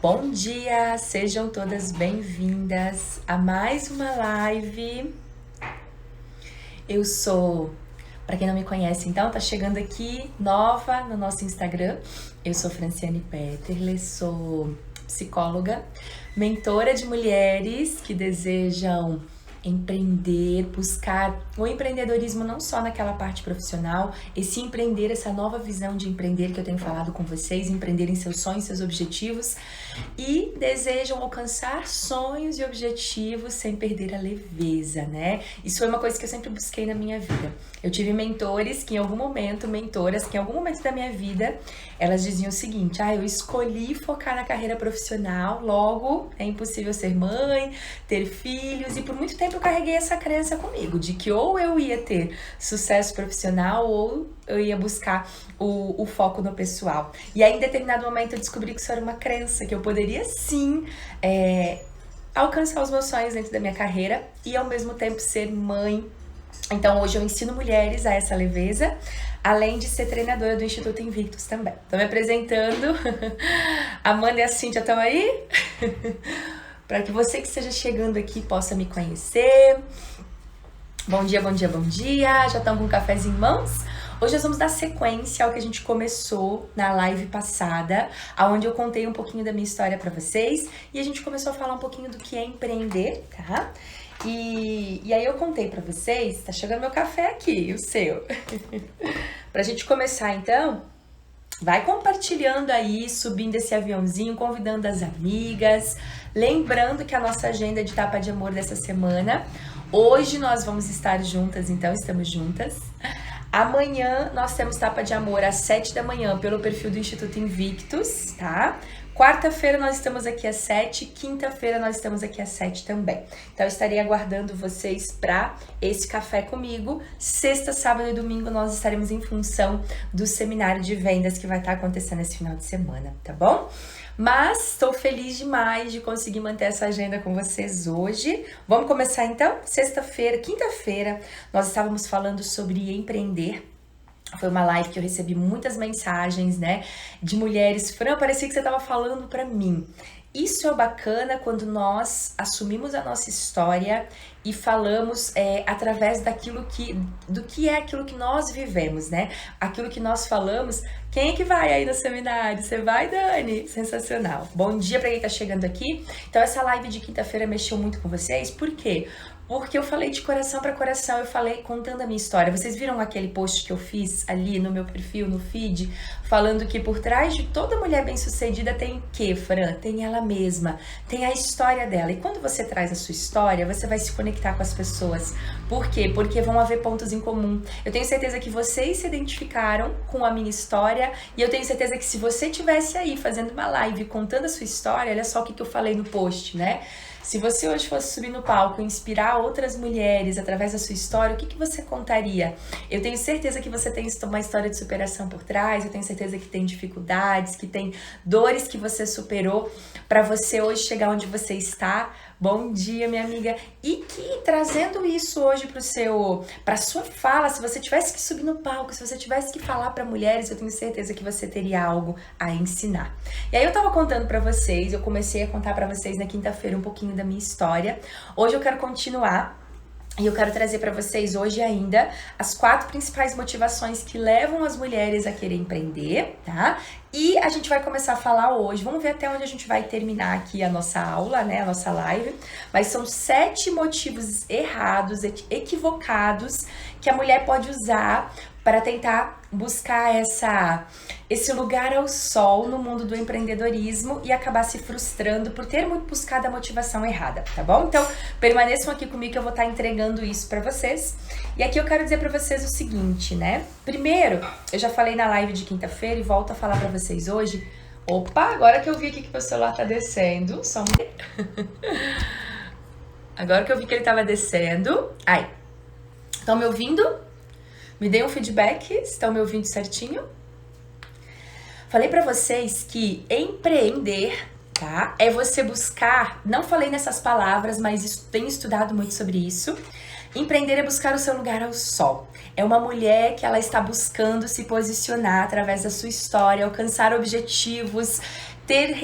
Bom dia, sejam todas bem-vindas a mais uma live. Eu sou, para quem não me conhece, então, tá chegando aqui nova no nosso Instagram. Eu sou Franciane Peterle, sou psicóloga, mentora de mulheres que desejam empreender, buscar o empreendedorismo não só naquela parte profissional, esse empreender, essa nova visão de empreender que eu tenho falado com vocês, empreender em seus sonhos, seus objetivos, e desejam alcançar sonhos e objetivos sem perder a leveza, né? Isso foi uma coisa que eu sempre busquei na minha vida. Eu tive mentoras que em algum momento da minha vida, elas diziam o seguinte: eu escolhi focar na carreira profissional, logo é impossível ser mãe, ter filhos, e por muito tempo eu carreguei essa crença comigo, de que ou eu ia ter sucesso profissional ou eu ia buscar o foco no pessoal. E aí, em determinado momento, eu descobri que isso era uma crença, que eu poderia sim alcançar os meus sonhos dentro da minha carreira e ao mesmo tempo ser mãe. Então hoje eu ensino mulheres a essa leveza, além de ser treinadora do Instituto Invictus também. Tô me apresentando. Amanda e a Cíntia estão aí? Para que você que esteja chegando aqui possa me conhecer. Bom dia, bom dia, bom dia. Já estão com o cafezinho em mãos? Hoje nós vamos dar sequência ao que a gente começou na live passada, onde eu contei um pouquinho da minha história para vocês e a gente começou a falar um pouquinho do que é empreender, tá? E aí eu contei pra vocês, tá chegando meu café aqui, o seu. Pra gente começar então, vai compartilhando aí, subindo esse aviãozinho, convidando as amigas, lembrando que a nossa agenda de Tapa de Amor dessa semana, hoje nós vamos estar juntas, então estamos juntas. Amanhã nós temos Tapa de Amor às 7 da manhã pelo perfil do Instituto Invictus, tá? Quarta-feira nós estamos aqui às 7, quinta-feira nós estamos aqui às 7 também. Então eu estarei aguardando vocês para esse café comigo. Sexta, sábado e domingo nós estaremos em função do seminário de vendas que vai estar acontecendo esse final de semana, tá bom? Mas estou feliz demais de conseguir manter essa agenda com vocês hoje. Vamos começar então? Sexta-feira, quinta-feira, nós estávamos falando sobre empreender. Foi uma live que eu recebi muitas mensagens, né, de mulheres. Fran, parecia que você estava falando para mim. Isso é bacana quando nós assumimos a nossa história e falamos através do que é aquilo que nós vivemos, né? Aquilo que nós falamos. Quem é que vai aí no seminário? Você vai, Dani? Sensacional. Bom dia para quem tá chegando aqui. Então essa live de quinta-feira mexeu muito com vocês. Por quê? Porque eu falei de coração para coração, eu falei contando a minha história. Vocês viram aquele post que eu fiz ali no meu perfil, no feed, falando que por trás de toda mulher bem-sucedida tem o quê, Fran? Tem ela mesma, tem a história dela. E quando você traz a sua história, você vai se conectar com as pessoas. Por quê? Porque vão haver pontos em comum. Eu tenho certeza que vocês se identificaram com a minha história e eu tenho certeza que se você estivesse aí fazendo uma live contando a sua história, olha só o que eu falei no post, né? Se você hoje fosse subir no palco e inspirar outras mulheres através da sua história, o que você contaria? Eu tenho certeza que você tem uma história de superação por trás, eu tenho certeza que tem dificuldades, que tem dores que você superou para você hoje chegar onde você está. Bom dia, minha amiga. E que trazendo isso hoje para sua fala, se você tivesse que subir no palco, se você tivesse que falar para mulheres, eu tenho certeza que você teria algo a ensinar. E aí eu tava contando para vocês, eu comecei a contar para vocês na quinta-feira um pouquinho da minha história. Hoje eu quero continuar. E eu quero trazer para vocês hoje ainda as 4 principais motivações que levam as mulheres a querer empreender, tá? E a gente vai começar a falar hoje, vamos ver até onde a gente vai terminar aqui a nossa aula, né, a nossa live, mas são 7 motivos errados, equivocados, que a mulher pode usar para tentar buscar esse lugar ao sol no mundo do empreendedorismo e acabar se frustrando por ter muito buscado a motivação errada, tá bom? Então, permaneçam aqui comigo que eu vou estar entregando isso para vocês. E aqui eu quero dizer para vocês o seguinte, né? Primeiro, eu já falei na live de quinta-feira e volto a falar para vocês hoje. Opa, agora que eu vi aqui que meu celular tá descendo, só um... Agora que eu vi que ele tava descendo. Aí, estão me ouvindo? Me deem um feedback, estão me ouvindo certinho? Falei pra vocês que empreender, tá? É você buscar, não falei nessas palavras, mas tenho estudado muito sobre isso. Empreender é buscar o seu lugar ao sol. É uma mulher que ela está buscando se posicionar através da sua história, alcançar objetivos, ter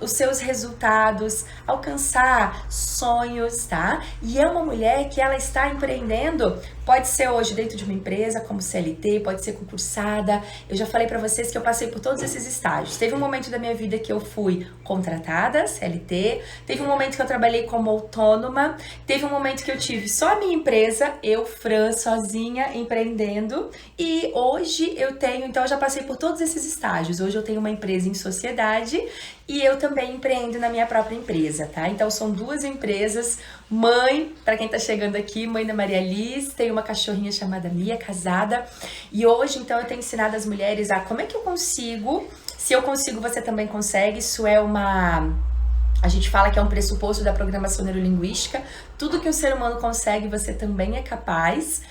os seus resultados, alcançar sonhos, tá? E é uma mulher que ela está empreendendo, pode ser hoje dentro de uma empresa como CLT, pode ser concursada. Eu já falei pra vocês que eu passei por todos esses estágios. Teve um momento da minha vida que eu fui contratada, CLT, teve um momento que eu trabalhei como autônoma, teve um momento que eu tive só a minha empresa, eu, Fran, sozinha, empreendendo, e hoje eu tenho, então eu já passei por todos esses estágios. Hoje eu tenho uma empresa em sociedade e eu também empreendo na minha própria empresa, tá? Então são duas empresas, mãe, para quem tá chegando aqui, mãe da Maria Liz, tem uma cachorrinha chamada Mia, casada, e hoje então eu tenho ensinado as mulheres a como é que eu consigo, se eu consigo você também consegue, isso é a gente fala que é um pressuposto da programação neurolinguística, tudo que um ser humano consegue você também é capaz.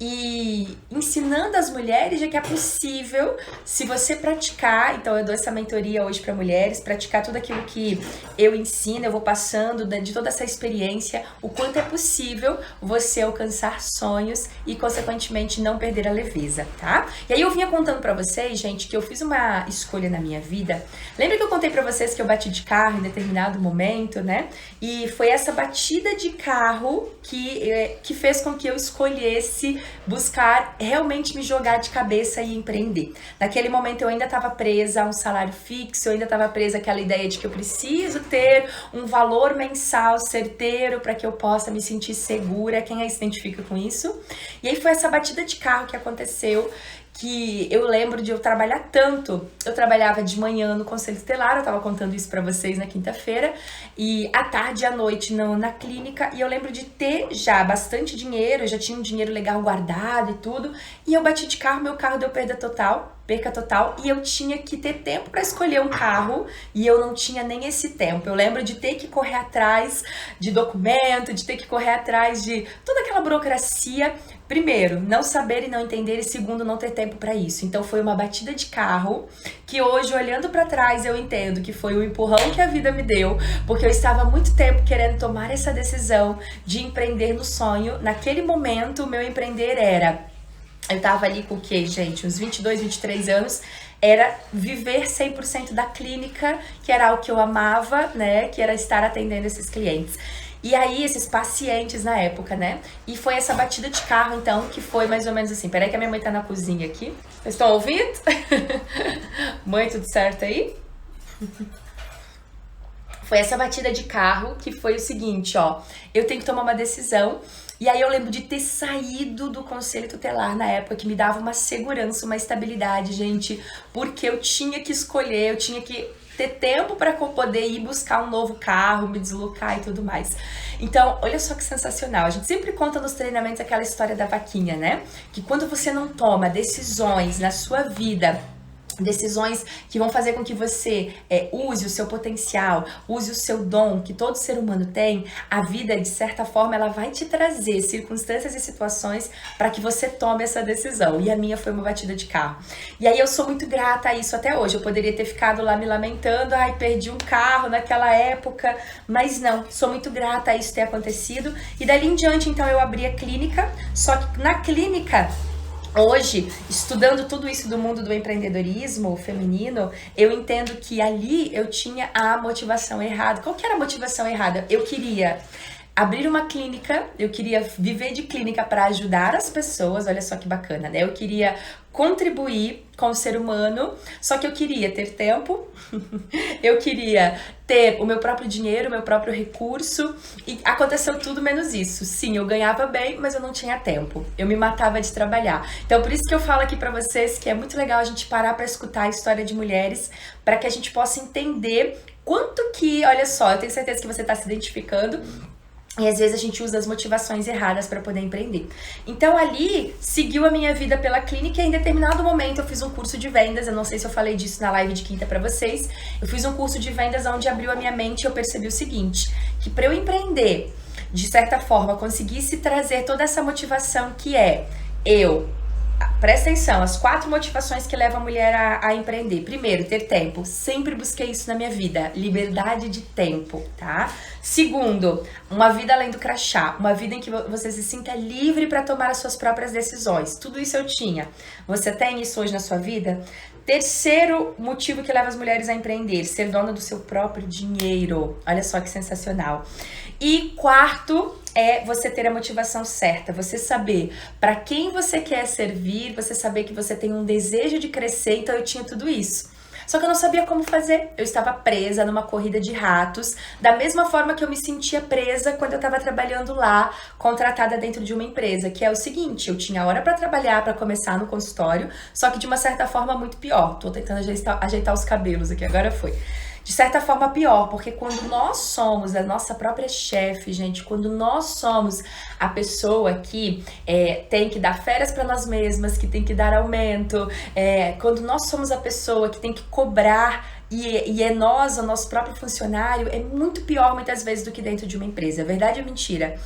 E ensinando as mulheres de que é possível, se você praticar, então eu dou essa mentoria hoje para mulheres, praticar tudo aquilo que eu ensino, eu vou passando de toda essa experiência, o quanto é possível você alcançar sonhos e consequentemente não perder a leveza, tá? E aí eu vinha contando para vocês, gente, que eu fiz uma escolha na minha vida. Lembra que eu contei para vocês que eu bati de carro em determinado momento, né? E foi essa batida de carro que fez com que eu escolhesse buscar realmente me jogar de cabeça e empreender. Naquele momento eu ainda estava presa a um salário fixo, eu ainda estava presa àquela ideia de que eu preciso ter um valor mensal certeiro para que eu possa me sentir segura. Quem aí se identifica com isso? E aí foi essa batida de carro que aconteceu, que eu lembro de eu trabalhar tanto. Eu trabalhava de manhã no Conselho Tutelar, eu tava contando isso pra vocês na quinta-feira, e à tarde e à noite na clínica, e eu lembro de ter já bastante dinheiro, eu já tinha um dinheiro legal guardado e tudo, e eu bati de carro, meu carro deu perca total, e eu tinha que ter tempo para escolher um carro, e eu não tinha nem esse tempo. Eu lembro de ter que correr atrás de documento, de ter que correr atrás de toda aquela burocracia. Primeiro, não saber e não entender, e segundo, não ter tempo para isso. Então foi uma batida de carro que hoje, olhando para trás, eu entendo que foi o empurrão que a vida me deu, porque eu estava há muito tempo querendo tomar essa decisão de empreender no sonho. Naquele momento, o meu empreender era... Eu tava ali com o quê, gente? Uns 22, 23 anos. Era viver 100% da clínica, que era algo que eu amava, né? Que era estar atendendo esses clientes. E aí, esses pacientes na época, né? E foi essa batida de carro, então, que foi mais ou menos assim. Peraí que a minha mãe tá na cozinha aqui. Vocês estão ouvindo? Mãe, tudo certo aí? Foi essa batida de carro que foi o seguinte, ó. Eu tenho que tomar uma decisão. E aí eu lembro de ter saído do Conselho Tutelar na época, que me dava uma segurança, uma estabilidade, gente. Porque eu tinha que escolher, eu tinha que ter tempo para poder ir buscar um novo carro, me deslocar e tudo mais. Então, olha só que sensacional. A gente sempre conta nos treinamentos aquela história da vaquinha, né? Que quando você não toma decisões na sua vida, decisões que vão fazer com que você use o seu potencial, use o seu dom que todo ser humano tem, a vida, de certa forma, ela vai te trazer circunstâncias e situações para que você tome essa decisão. E a minha foi uma batida de carro. E aí eu sou muito grata a isso até hoje. Eu poderia ter ficado lá me lamentando, ai, perdi um carro naquela época, mas não, sou muito grata a isso ter acontecido. E dali em diante, então, eu abri a clínica, só que na clínica... Hoje, estudando tudo isso do mundo do empreendedorismo feminino, eu entendo que ali eu tinha a motivação errada. Qual que era a motivação errada? Eu queria abrir uma clínica, eu queria viver de clínica para ajudar as pessoas, olha só que bacana, né? Eu queria contribuir com o ser humano, só que eu queria ter tempo, eu queria ter o meu próprio dinheiro, o meu próprio recurso, e aconteceu tudo menos isso. Sim, eu ganhava bem, mas eu não tinha tempo, eu me matava de trabalhar. Então por isso que eu falo aqui pra vocês que é muito legal a gente parar pra escutar a história de mulheres, para que a gente possa entender quanto que, olha só, eu tenho certeza que você tá se identificando, e às vezes a gente usa as motivações erradas para poder empreender. Então ali, seguiu a minha vida pela clínica e em determinado momento eu fiz um curso de vendas. Eu não sei se eu falei disso na live de quinta para vocês. Eu fiz um curso de vendas onde abriu a minha mente e eu percebi o seguinte, que para eu empreender, de certa forma, conseguisse trazer toda essa motivação que é eu Presta atenção, as 4 motivações que levam a mulher a empreender. Primeiro, ter tempo. Sempre busquei isso na minha vida. Liberdade de tempo, tá? Segundo, uma vida além do crachá. Uma vida em que você se sinta livre para tomar as suas próprias decisões. Tudo isso eu tinha. Você tem isso hoje na sua vida? Terceiro motivo que leva as mulheres a empreender. Ser dona do seu próprio dinheiro. Olha só que sensacional. E quarto, é você ter a motivação certa, você saber para quem você quer servir, você saber que você tem um desejo de crescer. Então eu tinha tudo isso. Só que eu não sabia como fazer. Eu estava presa numa corrida de ratos, da mesma forma que eu me sentia presa quando eu estava trabalhando lá, contratada dentro de uma empresa, que é o seguinte, eu tinha hora para trabalhar, para começar no consultório, só que de uma certa forma muito pior. Tô tentando ajeitar os cabelos aqui, agora foi. De certa forma pior, porque quando nós somos a nossa própria chefe, gente, quando nós somos a pessoa que tem que dar férias para nós mesmas, que tem que dar aumento, quando nós somos a pessoa que tem que cobrar e é nós, o nosso próprio funcionário, é muito pior muitas vezes do que dentro de uma empresa. Verdade ou mentira?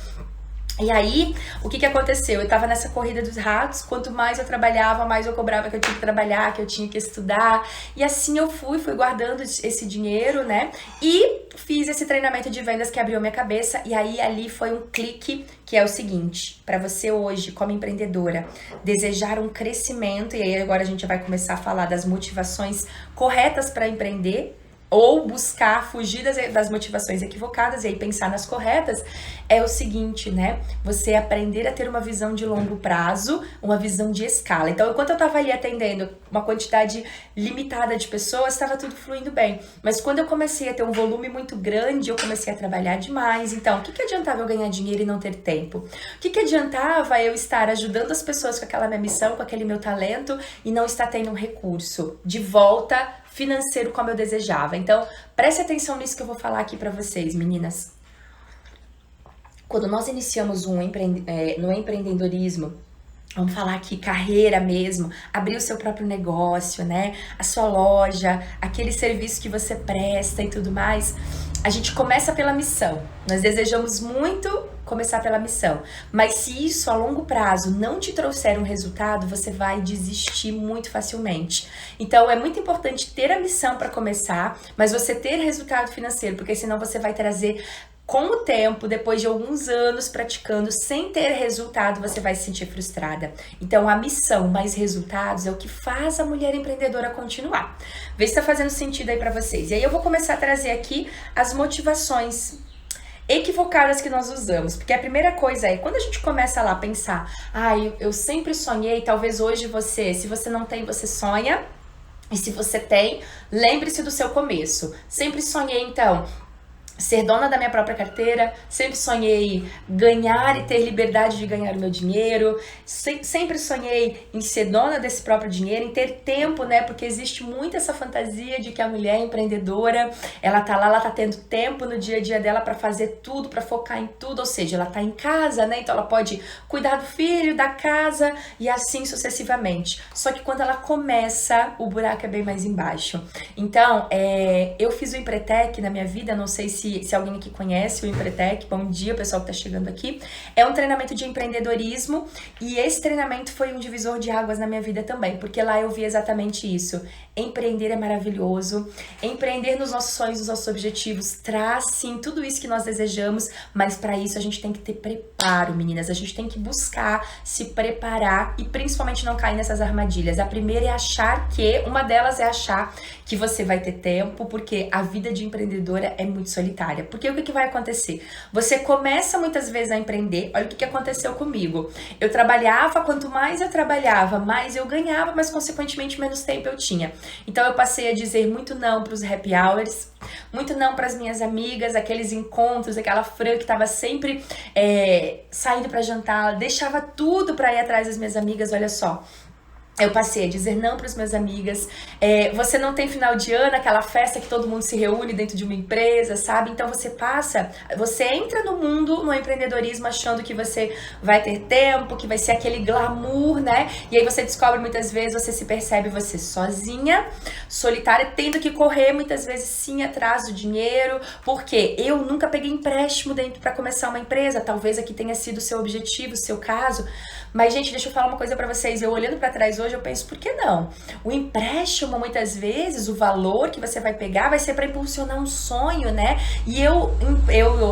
E aí, o que aconteceu? Eu tava nessa corrida dos ratos, quanto mais eu trabalhava, mais eu cobrava que eu tinha que trabalhar, que eu tinha que estudar. E assim eu fui guardando esse dinheiro, né? E fiz esse treinamento de vendas que abriu minha cabeça. E aí, ali foi um clique, que é o seguinte, para você hoje, como empreendedora, desejar um crescimento, e aí agora a gente vai começar a falar das motivações corretas para empreender, ou buscar fugir das motivações equivocadas e aí pensar nas corretas, é o seguinte, né? Você aprender a ter uma visão de longo prazo, uma visão de escala. Então, enquanto eu tava ali atendendo uma quantidade limitada de pessoas, estava tudo fluindo bem. Mas quando eu comecei a ter um volume muito grande, eu comecei a trabalhar demais. Então, o que adiantava eu ganhar dinheiro e não ter tempo? O que adiantava eu estar ajudando as pessoas com aquela minha missão, com aquele meu talento e não estar tendo um recurso de volta financeiro como eu desejava? Então, preste atenção nisso que eu vou falar aqui pra vocês, meninas. Quando nós iniciamos no empreendedorismo, vamos falar aqui, carreira mesmo, abrir o seu próprio negócio, né? A sua loja, aquele serviço que você presta e tudo mais, a gente começa pela missão. Nós desejamos muito começar pela missão, mas se isso a longo prazo não te trouxer um resultado, você vai desistir muito facilmente. Então é muito importante ter a missão para começar, mas você ter resultado financeiro, porque senão você vai trazer com o tempo, depois de alguns anos praticando, sem ter resultado, você vai se sentir frustrada. Então, a missão mais resultados é o que faz a mulher empreendedora continuar. Vê se tá fazendo sentido aí pra vocês. E aí eu vou começar a trazer aqui as motivações equivocadas que nós usamos, porque a primeira coisa é, quando a gente começa lá a pensar, eu sempre sonhei, talvez hoje você, se você não tem, você sonha, e se você tem, lembre-se do seu começo. Sempre sonhei, então, ser dona da minha própria carteira, sempre sonhei ganhar e ter liberdade de ganhar o meu dinheiro, sempre sonhei em ser dona desse próprio dinheiro, em ter tempo, né? Porque existe muito essa fantasia de que a mulher empreendedora, ela tá lá, ela tá tendo tempo no dia a dia dela para fazer tudo, para focar em tudo, ou seja, ela tá em casa, né? Então ela pode cuidar do filho, da casa e assim sucessivamente. Só que quando ela começa, o buraco é bem mais embaixo. Então, eu fiz o Empretec na minha vida, não sei se alguém aqui conhece o Empretec, bom dia, pessoal que tá chegando aqui. É um treinamento de empreendedorismo e esse treinamento foi um divisor de águas na minha vida também, porque lá eu vi exatamente isso. Empreender é maravilhoso, empreender nos nossos sonhos, nos nossos objetivos, traz sim tudo isso que nós desejamos, mas para isso a gente tem que ter preparo, meninas, a gente tem que buscar se preparar e principalmente não cair nessas armadilhas. A primeira é achar uma delas é achar que você vai ter tempo, porque a vida de empreendedora é muito solitária. Porque o que vai acontecer? Você começa muitas vezes a empreender, olha o que aconteceu comigo. Eu trabalhava, quanto mais eu trabalhava, mais eu ganhava, mas consequentemente menos tempo eu tinha. Então eu passei a dizer muito não para os happy hours, muito não para as minhas amigas, aqueles encontros, aquela Fran que estava sempre saindo para jantar, deixava tudo para ir atrás das minhas amigas, olha só. Eu passei a dizer não para as minhas amigas. Você não tem final de ano, aquela festa que todo mundo se reúne dentro de uma empresa, sabe? Então você entra no mundo, no empreendedorismo, achando que você vai ter tempo, que vai ser aquele glamour, né? E aí você descobre muitas vezes, você se percebe você sozinha, solitária, tendo que correr muitas vezes sim atrás do dinheiro, porque eu nunca peguei empréstimo dentro para começar uma empresa. Talvez aqui tenha sido o seu objetivo, o seu caso. Mas, gente, deixa eu falar uma coisa pra vocês. Eu olhando pra trás hoje, eu penso, por que não? O empréstimo, muitas vezes, o valor que você vai pegar vai ser pra impulsionar um sonho, né? E eu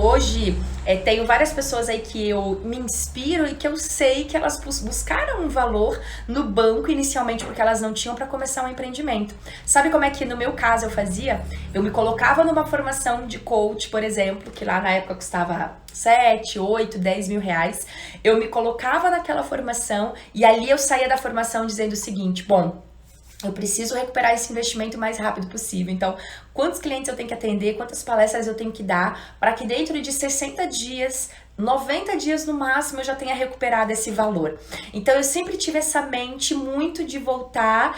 hoje tenho várias pessoas aí que eu me inspiro e que eu sei que elas buscaram um valor no banco inicialmente porque elas não tinham pra começar um empreendimento. Sabe como é que no meu caso eu fazia? Eu me colocava numa formação de coach, por exemplo, que lá na época custava 7, 8, 10 mil reais. Eu me colocava naquela formação e ali eu saía da formação dizendo o seguinte: bom, eu preciso recuperar esse investimento o mais rápido possível. Então, quantos clientes eu tenho que atender, quantas palestras eu tenho que dar, para que dentro de 60 dias, 90 dias no máximo, eu já tenha recuperado esse valor. Então, eu sempre tive essa mente muito de voltar,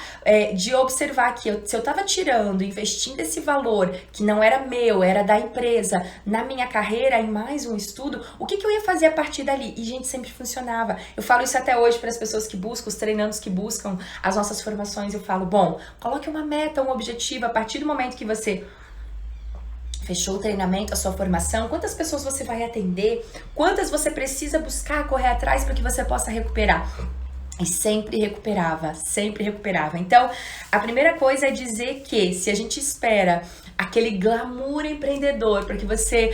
de observar que se eu estava tirando, investindo esse valor, que não era meu, era da empresa, na minha carreira, em mais um estudo, o que eu ia fazer a partir dali? E, gente, sempre funcionava. Eu falo isso até hoje para as pessoas que buscam, os treinandos que buscam as nossas formações. Eu falo, bom, coloque uma meta, um objetivo. A partir do momento que você fechou o treinamento, a sua formação, quantas pessoas você vai atender, quantas você precisa buscar, correr atrás para que você possa recuperar. E sempre recuperava, sempre recuperava. Então, a primeira coisa é dizer que se a gente espera aquele glamour empreendedor para que você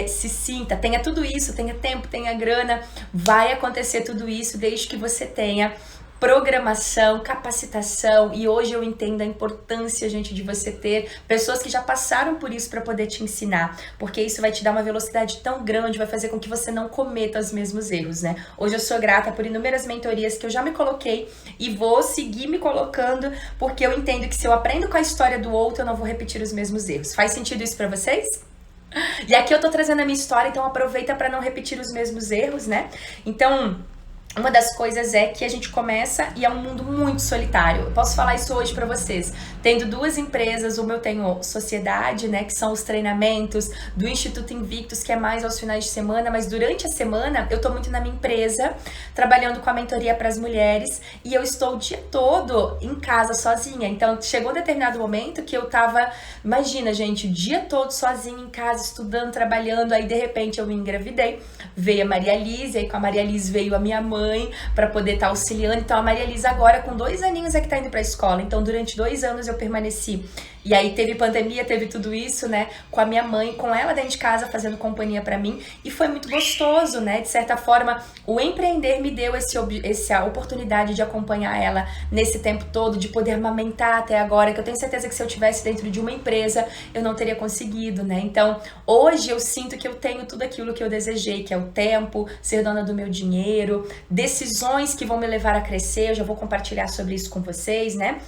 se sinta, tenha tudo isso, tenha tempo, tenha grana, vai acontecer tudo isso desde que você tenha programação, capacitação, e hoje eu entendo a importância, gente, de você ter pessoas que já passaram por isso para poder te ensinar, porque isso vai te dar uma velocidade tão grande, vai fazer com que você não cometa os mesmos erros, né? Hoje eu sou grata por inúmeras mentorias que eu já me coloquei e vou seguir me colocando, porque eu entendo que se eu aprendo com a história do outro, eu não vou repetir os mesmos erros. Faz sentido isso para vocês? E aqui eu tô trazendo a minha história, então aproveita para não repetir os mesmos erros, né? Então, uma das coisas é que a gente começa e é um mundo muito solitário. Eu posso falar isso hoje pra vocês. Tendo duas empresas, uma eu tenho Sociedade, né, que são os treinamentos do Instituto Invictus, que é mais aos finais de semana, mas durante a semana eu tô muito na minha empresa, trabalhando com a mentoria para as mulheres, e eu estou o dia todo em casa sozinha. Então, chegou um determinado momento que eu tava, imagina, gente, o dia todo sozinha em casa, estudando, trabalhando, aí de repente eu me engravidei, veio a Maria Liz, e aí com a Maria Liz veio a minha mãe, para poder estar auxiliando. Então a Maria Elisa agora com 2 aninhos é que tá indo pra escola. Então durante 2 anos eu permaneci. E aí teve pandemia, teve tudo isso, né? Com a minha mãe, com ela dentro de casa fazendo companhia pra mim. E foi muito gostoso, né? De certa forma, o empreender me deu essa oportunidade de acompanhar ela nesse tempo todo, de poder amamentar até agora, que eu tenho certeza que se eu tivesse dentro de uma empresa, eu não teria conseguido, né? Então, hoje eu sinto que eu tenho tudo aquilo que eu desejei, que é o tempo, ser dona do meu dinheiro, decisões que vão me levar a crescer. Eu já vou compartilhar sobre isso com vocês, né?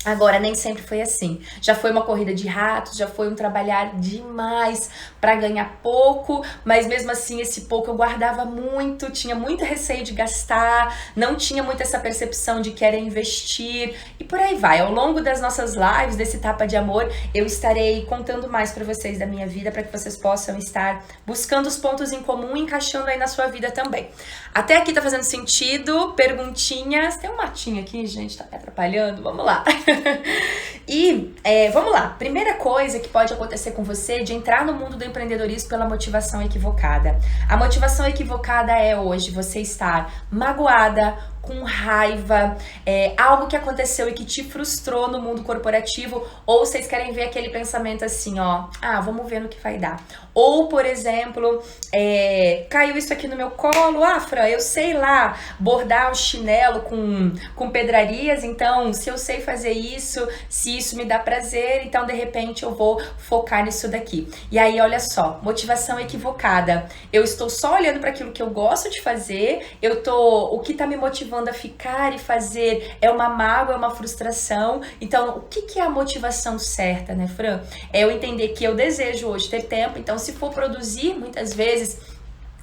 Agora, nem sempre foi assim. Já foi uma corrida de ratos, já foi um trabalhar demais para ganhar pouco, mas mesmo assim esse pouco eu guardava muito, tinha muito receio de gastar, não tinha muito essa percepção de querer investir e por aí vai. Ao longo das nossas lives, desse Tapa de Amor, eu estarei contando mais para vocês da minha vida, para que vocês possam estar buscando os pontos em comum e encaixando aí na sua vida também. Até aqui tá fazendo sentido? Perguntinhas? Tem um matinho aqui, gente, tá me atrapalhando? Vamos lá. E vamos lá, primeira coisa que pode acontecer com você de entrar no mundo do empreendedorismo pela motivação equivocada. A motivação equivocada é hoje você estar magoada, com raiva, algo que aconteceu e que te frustrou no mundo corporativo, ou vocês querem ver aquele pensamento assim, ó, vamos ver no que vai dar. Ou, por exemplo, caiu isso aqui no meu colo, Fran, eu sei lá bordar o chinelo com pedrarias, então se eu sei fazer isso, se isso me dá prazer, então de repente eu vou focar nisso daqui. E aí, olha só, motivação equivocada. Eu estou só olhando para aquilo que eu gosto de fazer, o que tá me motivando a ficar e fazer é uma mágoa, é uma frustração. Então, o que é a motivação certa, né, Fran? É eu entender que eu desejo hoje ter tempo, então se for produzir, muitas vezes,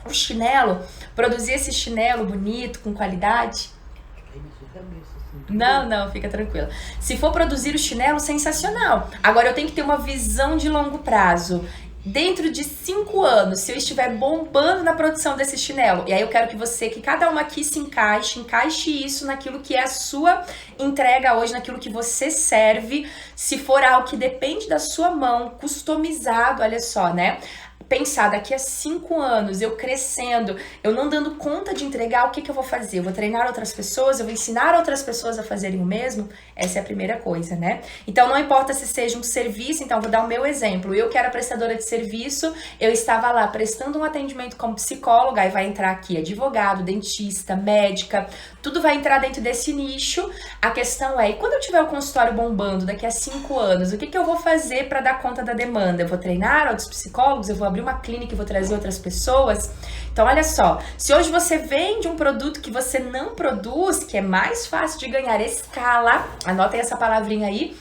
o chinelo, produzir esse chinelo bonito, com qualidade. Cai na sua cabeça, assim. Não, não, fica tranquila. Se for produzir o chinelo, sensacional. Agora eu tenho que ter uma visão de longo prazo. Dentro de 5 anos, se eu estiver bombando na produção desse chinelo, e aí eu quero que cada uma aqui se encaixe isso naquilo que é a sua entrega hoje, naquilo que você serve, se for algo que depende da sua mão, customizado, olha só, né? Pensar daqui a 5 anos, eu crescendo, eu não dando conta de entregar, o que eu vou fazer? Eu vou treinar outras pessoas, eu vou ensinar outras pessoas a fazerem o mesmo? Essa é a primeira coisa, né? Então, não importa se seja um serviço, então, vou dar o meu exemplo. Eu que era prestadora de serviço, eu estava lá prestando um atendimento como psicóloga, aí vai entrar aqui advogado, dentista, médica, tudo vai entrar dentro desse nicho. A questão é, e quando eu tiver o consultório bombando daqui a 5 anos, o que eu vou fazer para dar conta da demanda? Eu vou treinar outros psicólogos, eu vou abrir uma clínica e vou trazer outras pessoas. Então, olha só, se hoje você vende um produto que você não produz, que é mais fácil de ganhar escala, anotem essa palavrinha aí.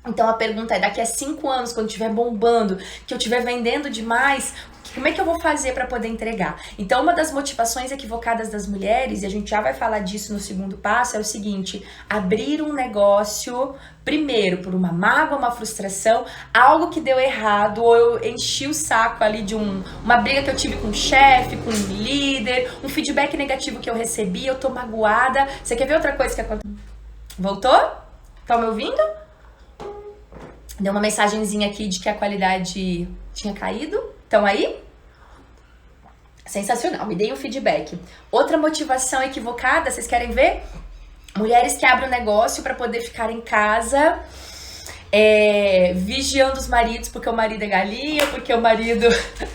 Então, a pergunta é, daqui a 5 anos, quando estiver bombando, que eu estiver vendendo demais, como é que eu vou fazer para poder entregar? Então, uma das motivações equivocadas das mulheres, e a gente já vai falar disso no segundo passo, é o seguinte: abrir um negócio, primeiro, por uma mágoa, uma frustração, algo que deu errado, ou eu enchi o saco ali de uma briga que eu tive com o chefe, com um líder, um feedback negativo que eu recebi, eu tô magoada. Você quer ver outra coisa que aconteceu? Voltou? Tá me ouvindo? Deu uma mensagenzinha aqui de que a qualidade tinha caído. Estão aí? Sensacional, me deem um feedback. Outra motivação equivocada, vocês querem ver? Mulheres que abrem um negócio para poder ficar em casa, vigiando os maridos, porque o marido é galinha, porque o marido...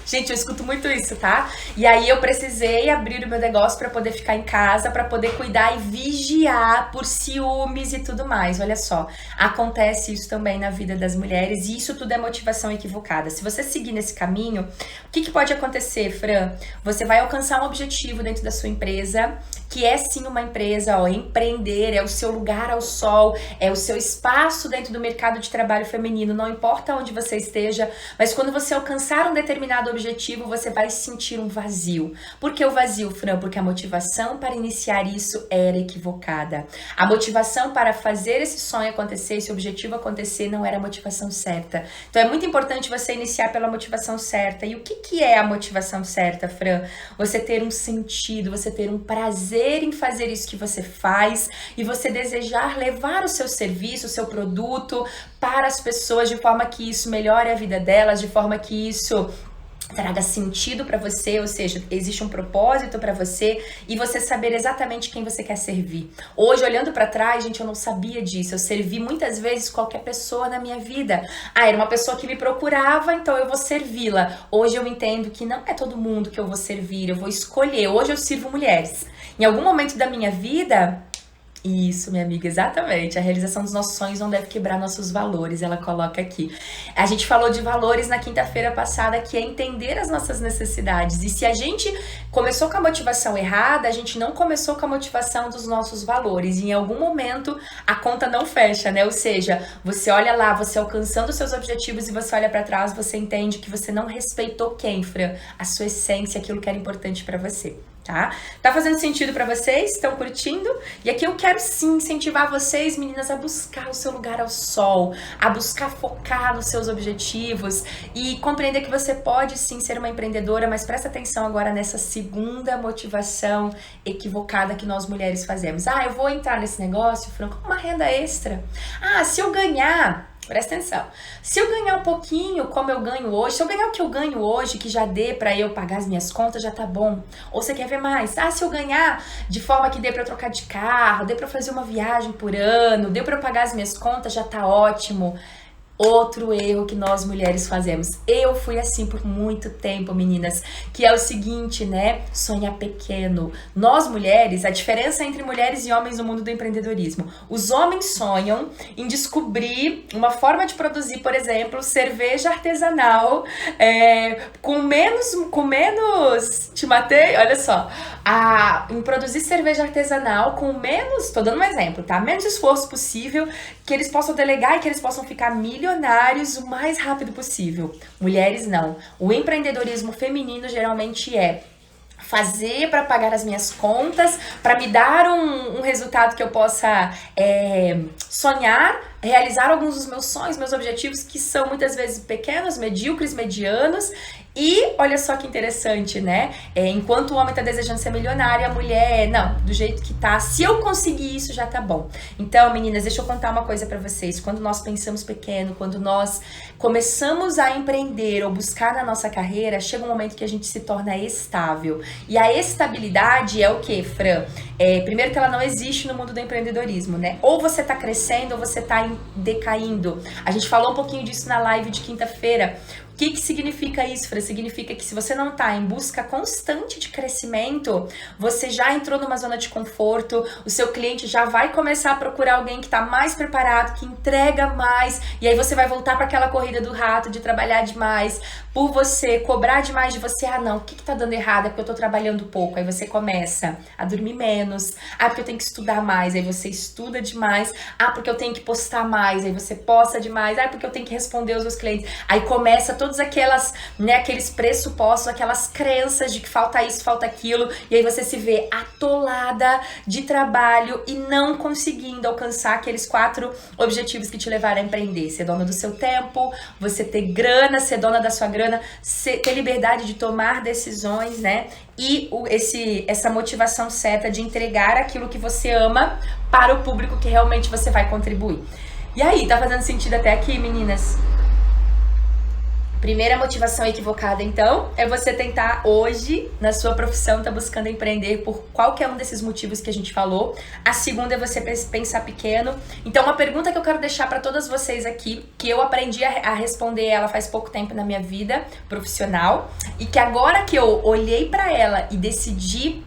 Gente, eu escuto muito isso, tá? E aí eu precisei abrir o meu negócio para poder ficar em casa, para poder cuidar e vigiar por ciúmes e tudo mais. Olha só, acontece isso também na vida das mulheres e isso tudo é motivação equivocada. Se você seguir nesse caminho, o que pode acontecer, Fran? Você vai alcançar um objetivo dentro da sua empresa, que é sim uma empresa, empreender, é o seu lugar ao sol, é o seu espaço dentro do mercado de trabalho feminino, não importa onde você esteja, mas quando você alcançar um determinado objetivo, você vai sentir um vazio. Por que o vazio, Fran? Porque a motivação para iniciar isso era equivocada. A motivação para fazer esse sonho acontecer, esse objetivo acontecer, não era a motivação certa. Então é muito importante você iniciar pela motivação certa. E o que é a motivação certa, Fran? Você ter um sentido, você ter um prazer em fazer isso que você faz e você desejar levar o seu serviço, o seu produto para as pessoas de forma que isso melhore a vida delas, de forma que isso traga sentido para você, ou seja, existe um propósito para você e você saber exatamente quem você quer servir. Hoje, olhando para trás, gente, eu não sabia disso. Eu servi muitas vezes qualquer pessoa na minha vida. Era uma pessoa que me procurava, então eu vou servi-la. Hoje eu entendo que não é todo mundo que eu vou servir, eu vou escolher. Hoje eu sirvo mulheres. Em algum momento da minha vida... Isso, minha amiga, exatamente. A realização dos nossos sonhos não deve quebrar nossos valores, ela coloca aqui. A gente falou de valores na quinta-feira passada, que é entender as nossas necessidades. E se a gente começou com a motivação errada, a gente não começou com a motivação dos nossos valores. E em algum momento a conta não fecha, né? Ou seja, você olha lá, você alcançando os seus objetivos e você olha pra trás, você entende que você não respeitou quem, Fran? A sua essência, aquilo que era importante pra você. Tá fazendo sentido pra vocês? Estão curtindo? E aqui eu quero sim incentivar vocês, meninas, a buscar o seu lugar ao sol, a buscar focar nos seus objetivos e compreender que você pode sim ser uma empreendedora, mas presta atenção agora nessa segunda motivação equivocada que nós mulheres fazemos. Eu vou entrar nesse negócio, Fran, com uma renda extra. Se eu ganhar... Presta atenção. Se eu ganhar um pouquinho como eu ganho hoje, se eu ganhar o que eu ganho hoje, que já dê pra eu pagar as minhas contas, já tá bom. Ou você quer ver mais? Se eu ganhar de forma que dê pra eu trocar de carro, dê pra eu fazer uma viagem por ano, dê pra eu pagar as minhas contas, já tá ótimo. Outro erro que nós mulheres fazemos. Eu fui assim por muito tempo, meninas, que é o seguinte, né? Sonhar pequeno. Nós mulheres, a diferença entre mulheres e homens no mundo do empreendedorismo. Os homens sonham em descobrir uma forma de produzir, por exemplo, cerveja artesanal com menos... Te matei? Olha só. Em produzir cerveja artesanal com menos... Tô dando um exemplo, tá? Menos esforço possível, que eles possam delegar e que eles possam ficar milionários o mais rápido possível. Mulheres não. O empreendedorismo feminino geralmente é fazer para pagar as minhas contas, para me dar um resultado que eu possa sonhar, realizar alguns dos meus sonhos, meus objetivos, que são muitas vezes pequenos, medíocres, medianos. E olha só que interessante, né? Enquanto o homem tá desejando ser milionário, a mulher, não, do jeito que tá, se eu conseguir isso, já tá bom. Então, meninas, deixa eu contar uma coisa pra vocês. Quando nós pensamos pequeno, quando nós começamos a empreender ou buscar na nossa carreira, chega um momento que a gente se torna estável. E a estabilidade é o quê, Fran? Primeiro que ela não existe no mundo do empreendedorismo, né? Ou você tá crescendo ou você tá decaindo. A gente falou um pouquinho disso na live de quinta-feira. O que significa isso, Fran? Significa que se você não está em busca constante de crescimento, você já entrou numa zona de conforto, o seu cliente já vai começar a procurar alguém que está mais preparado, que entrega mais, e aí você vai voltar para aquela corrida do rato de trabalhar demais, por você cobrar demais de você. Ah, não, o que está dando errado? É porque eu estou trabalhando pouco. Aí você começa a dormir menos. Ah, porque eu tenho que estudar mais. Aí você estuda demais. Ah, porque eu tenho que postar mais. Aí você posta demais. Ah, porque eu tenho que responder os meus clientes. Aí começa todas aquelas, né, aqueles pressupostos, aquelas crenças de que falta isso, falta aquilo, e aí você se vê atolada de trabalho e não conseguindo alcançar aqueles 4 objetivos que te levaram a empreender. Ser dona do seu tempo, você ter grana, ser dona da sua grana, ter liberdade de tomar decisões, né? E essa motivação certa de entregar aquilo que você ama para o público que realmente você vai contribuir. E aí, tá fazendo sentido até aqui, meninas? Primeira motivação equivocada, então, é você tentar hoje, na sua profissão, tá buscando empreender por qualquer um desses motivos que a gente falou. A segunda é você pensar pequeno. Então, uma pergunta que eu quero deixar para todas vocês aqui, que eu aprendi a responder ela faz pouco tempo na minha vida profissional, e que agora que eu olhei para ela e decidi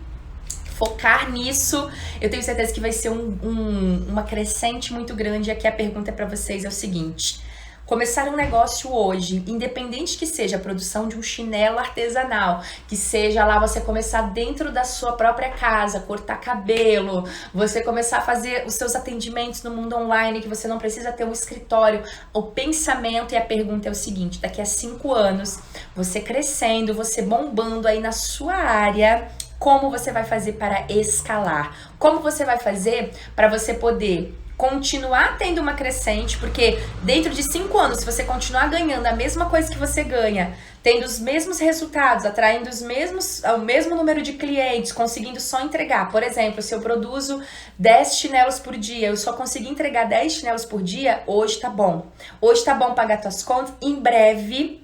focar nisso, eu tenho certeza que vai ser uma crescente muito grande. Aqui a pergunta para vocês é o seguinte: começar um negócio hoje, independente que seja a produção de um chinelo artesanal, que seja lá você começar dentro da sua própria casa, cortar cabelo, você começar a fazer os seus atendimentos no mundo online, que você não precisa ter um escritório. O pensamento e a pergunta é o seguinte: daqui a 5 anos, você crescendo, você bombando aí na sua área, como você vai fazer para escalar? Como você vai fazer para você poder continuar tendo uma crescente? Porque dentro de 5 anos, se você continuar ganhando a mesma coisa que você ganha, tendo os mesmos resultados, atraindo o mesmo número de clientes, conseguindo só entregar, por exemplo, se eu produzo 10 chinelos por dia, eu só consegui entregar 10 chinelos por dia, hoje tá bom. Hoje tá bom pagar tuas contas, em breve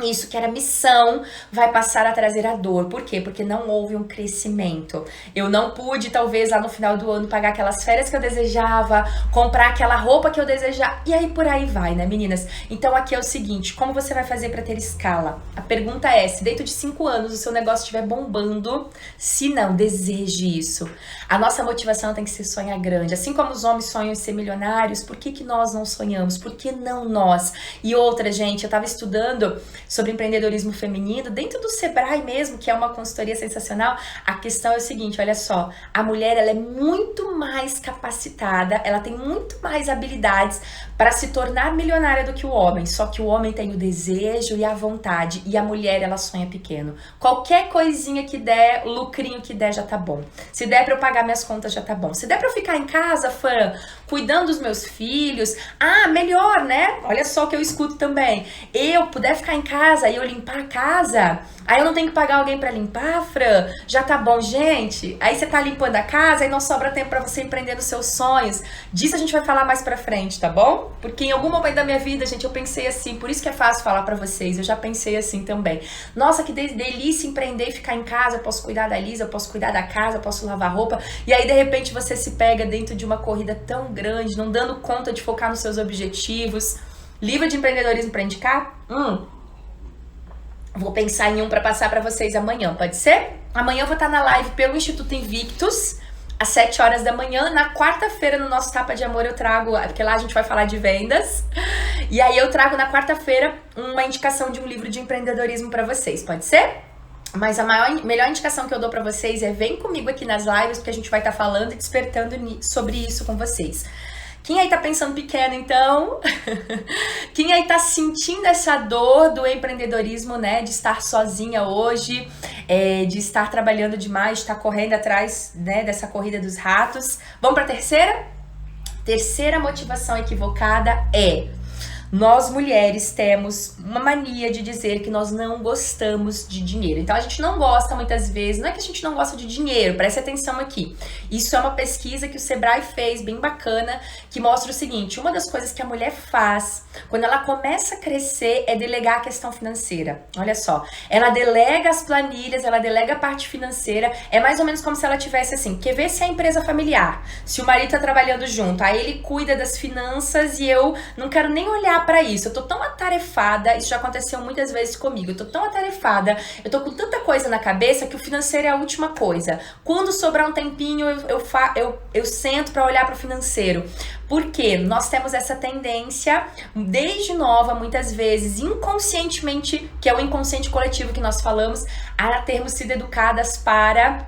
isso que era missão vai passar a trazer a dor. Por quê? Porque não houve um crescimento. Eu não pude, talvez, lá no final do ano, pagar aquelas férias que eu desejava, comprar aquela roupa que eu desejava, e aí por aí vai, né, meninas? Então aqui é o seguinte: como você vai fazer para ter escala? A pergunta é, se dentro de 5 anos o seu negócio estiver bombando, se não, deseje isso. A nossa motivação tem que ser sonhar grande. Assim como os homens sonham em ser milionários, por que nós não sonhamos? Por que não nós? E outra, gente, eu tava estudando sobre empreendedorismo feminino, dentro do Sebrae mesmo, que é uma consultoria sensacional. A questão é o seguinte, olha só, a mulher, ela é muito mais capacitada, ela tem muito mais habilidades para se tornar milionária do que o homem, só que o homem tem o desejo e a vontade, e a mulher, ela sonha pequeno. Qualquer coisinha que der, lucrinho que der, já tá bom. Se der pra eu pagar minhas contas, já tá bom. Se der pra eu ficar em casa, Fran, cuidando dos meus filhos, melhor, né? Olha só o que eu escuto também. Eu puder ficar em casa e eu limpar a casa, aí eu não tenho que pagar alguém pra limpar, Fran, já tá bom, gente. Aí você tá limpando a casa e não sobra tempo pra você empreender nos seus sonhos. Disso a gente vai falar mais pra frente, tá bom? Porque em algum momento da minha vida, gente, eu pensei assim, por isso que é fácil falar pra vocês, eu já pensei assim também. Nossa, que delícia empreender e ficar em casa, eu posso cuidar da Lisa, eu posso cuidar da casa, eu posso lavar roupa, e aí de repente você se pega dentro de uma corrida tão grande, não dando conta de focar nos seus objetivos. Livro de empreendedorismo pra indicar? Vou pensar em um para passar para vocês amanhã, pode ser? Amanhã eu vou estar na live pelo Instituto Invictus, às 7 horas da manhã. Na quarta-feira, no nosso Tapa de Amor, eu trago, porque lá a gente vai falar de vendas. E aí eu trago na quarta-feira uma indicação de um livro de empreendedorismo para vocês, pode ser? Mas a melhor indicação que eu dou pra vocês é: vem comigo aqui nas lives, porque a gente vai estar falando e despertando sobre isso com vocês. Quem aí tá pensando pequeno, então? Quem aí tá sentindo essa dor do empreendedorismo, né? De estar sozinha hoje, de estar trabalhando demais, de estar correndo atrás, né, dessa corrida dos ratos. Vamos para a terceira? Terceira motivação equivocada é: nós mulheres temos uma mania de dizer que nós não gostamos de dinheiro. Então a gente não gosta muitas vezes, não é que a gente não gosta de dinheiro, preste atenção aqui. Isso é uma pesquisa que o Sebrae fez, bem bacana, que mostra o seguinte: uma das coisas que a mulher faz quando ela começa a crescer é delegar a questão financeira. Olha só, ela delega as planilhas, ela delega a parte financeira, é mais ou menos como se ela tivesse assim, quer ver se é a empresa familiar, se o marido tá trabalhando junto, aí ele cuida das finanças e eu não quero nem olhar pra isso, eu tô tão atarefada, isso já aconteceu muitas vezes comigo, eu tô tão atarefada, eu tô com tanta coisa na cabeça que o financeiro é a última coisa. Quando sobrar um tempinho, eu sento pra olhar pro financeiro. Porque nós temos essa tendência, desde nova, muitas vezes, inconscientemente, que é o inconsciente coletivo que nós falamos, a termos sido educadas para...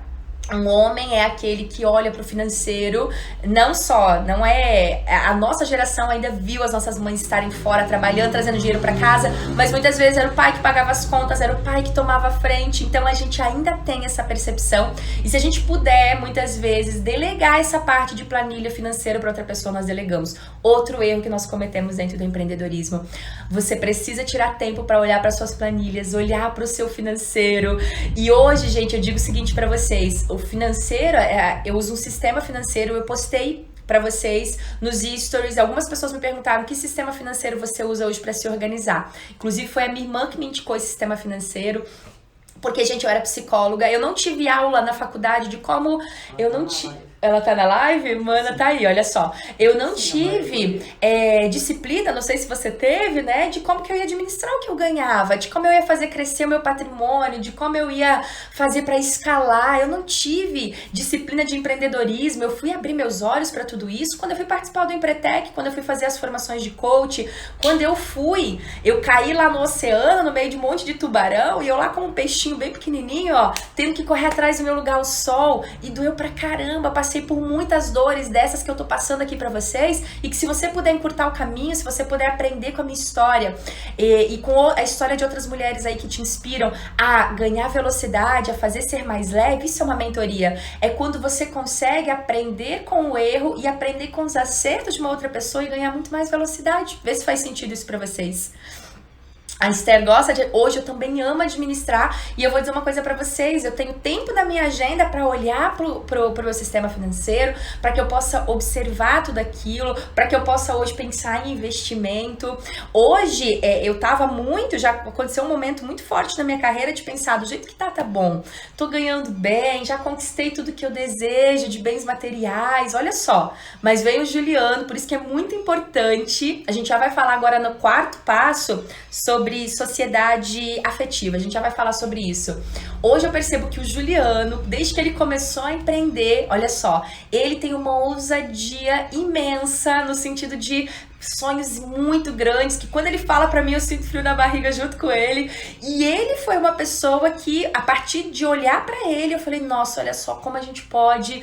Um homem é aquele que olha para o financeiro, não é... A nossa geração ainda viu as nossas mães estarem fora, trabalhando, trazendo dinheiro para casa, mas muitas vezes era o pai que pagava as contas, era o pai que tomava a frente, então a gente ainda tem essa percepção. E se a gente puder, muitas vezes, delegar essa parte de planilha financeira para outra pessoa, nós delegamos. Outro erro que nós cometemos dentro do empreendedorismo. Você precisa tirar tempo para olhar para suas planilhas, olhar para o seu financeiro. E hoje, gente, eu digo o seguinte para vocês: o financeiro, eu uso um sistema financeiro, eu postei para vocês nos stories. Algumas pessoas me perguntaram que sistema financeiro você usa hoje para se organizar. Inclusive foi a minha irmã que me indicou esse sistema financeiro. Porque, gente, eu era psicóloga, eu não tive aula na faculdade de como... Eu não tive... Ela tá na live? Mana, tá aí, olha só. Eu não tive disciplina, não sei se você teve, né? De como que eu ia administrar o que eu ganhava, de como eu ia fazer crescer o meu patrimônio, de como eu ia fazer para escalar. Eu não tive disciplina de empreendedorismo. Eu fui abrir meus olhos para tudo isso quando eu fui participar do Empretec, quando eu fui fazer as formações de coach, quando eu caí lá no oceano, no meio de um monte de tubarão, e eu lá com um peixinho bem pequenininho, ó, tendo que correr atrás do meu lugar ao sol, e doeu pra caramba, passei por muitas dores dessas que eu tô passando aqui pra vocês, e que se você puder encurtar o caminho, se você puder aprender com a minha história e com a história de outras mulheres aí que te inspiram a ganhar velocidade, a fazer ser mais leve, isso é uma mentoria. É quando você consegue aprender com o erro e aprender com os acertos de uma outra pessoa e ganhar muito mais velocidade. Vê se faz sentido isso pra vocês. A Esther gosta de... Hoje eu também amo administrar, e eu vou dizer uma coisa pra vocês: eu tenho tempo na minha agenda pra olhar pro meu sistema financeiro, pra que eu possa observar tudo aquilo, pra que eu possa hoje pensar em investimento. Hoje eu tava já aconteceu um momento muito forte na minha carreira de pensar, do jeito que tá bom, tô ganhando bem, já conquistei tudo que eu desejo de bens materiais, olha só. Mas veio o Juliano, por isso que é muito importante, a gente já vai falar agora no quarto passo sobre sociedade afetiva, a gente já vai falar sobre isso. Hoje eu percebo que o Juliano, desde que ele começou a empreender, olha só, ele tem uma ousadia imensa no sentido de sonhos muito grandes, que quando ele fala pra mim eu sinto frio na barriga junto com ele. E ele foi uma pessoa que, a partir de olhar pra ele, eu falei, nossa, olha só como a gente pode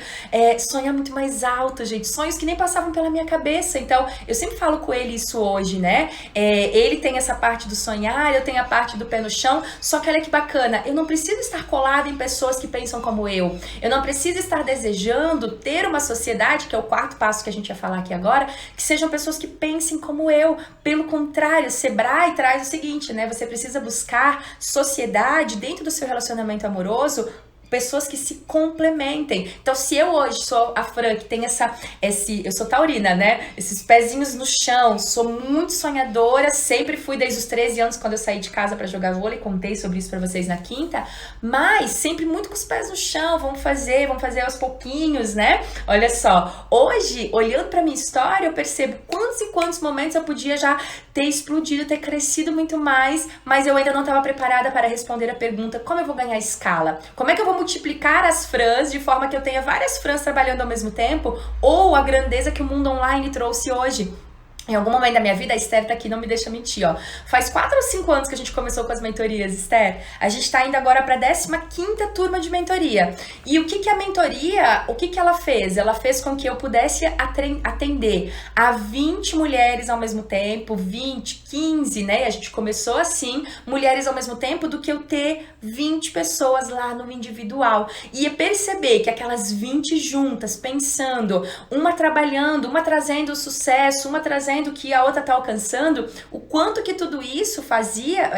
sonhar muito mais alto, gente, sonhos que nem passavam pela minha cabeça. Então eu sempre falo com ele isso hoje, né? Ele tem essa parte do sonhar, eu tenho a parte do pé no chão, só que olha que bacana, eu não preciso estar colada em pessoas que pensam como eu não preciso estar desejando ter uma sociedade, que é o quarto passo que a gente vai falar aqui agora, que sejam pessoas que pensem como eu. Pelo contrário, Sebrae traz o seguinte, né? Você precisa buscar sociedade dentro do seu relacionamento amoroso, pessoas que se complementem. Então, se eu hoje sou a Fran, que tem eu sou taurina, né? Esses pezinhos no chão, sou muito sonhadora, sempre fui desde os 13 anos, quando eu saí de casa pra jogar vôlei, contei sobre isso pra vocês na quinta, mas sempre muito com os pés no chão, vamos fazer aos pouquinhos, né? Olha só, hoje, olhando pra minha história, eu percebo quantos e quantos momentos eu podia já ter explodido, ter crescido muito mais, mas eu ainda não estava preparada para responder a pergunta: como eu vou ganhar escala? Como é que eu vou multiplicar as Frans de forma que eu tenha várias Frans trabalhando ao mesmo tempo, ou a grandeza que o mundo online trouxe hoje? Em algum momento da minha vida, a Esther tá aqui, não me deixa mentir, ó. Faz 4 ou 5 anos que a gente começou com as mentorias, Esther. A gente tá indo agora pra 15ª turma de mentoria. E o que que a mentoria, o que que ela fez? Ela fez com que eu pudesse atender a 20 mulheres ao mesmo tempo, 20, 15, né? A gente começou assim, mulheres ao mesmo tempo, do que eu ter 20 pessoas lá no individual. E perceber que aquelas 20 juntas, pensando, uma trabalhando, uma trazendo sucesso, uma trazendo que a outra tá alcançando, o quanto que tudo isso fazia,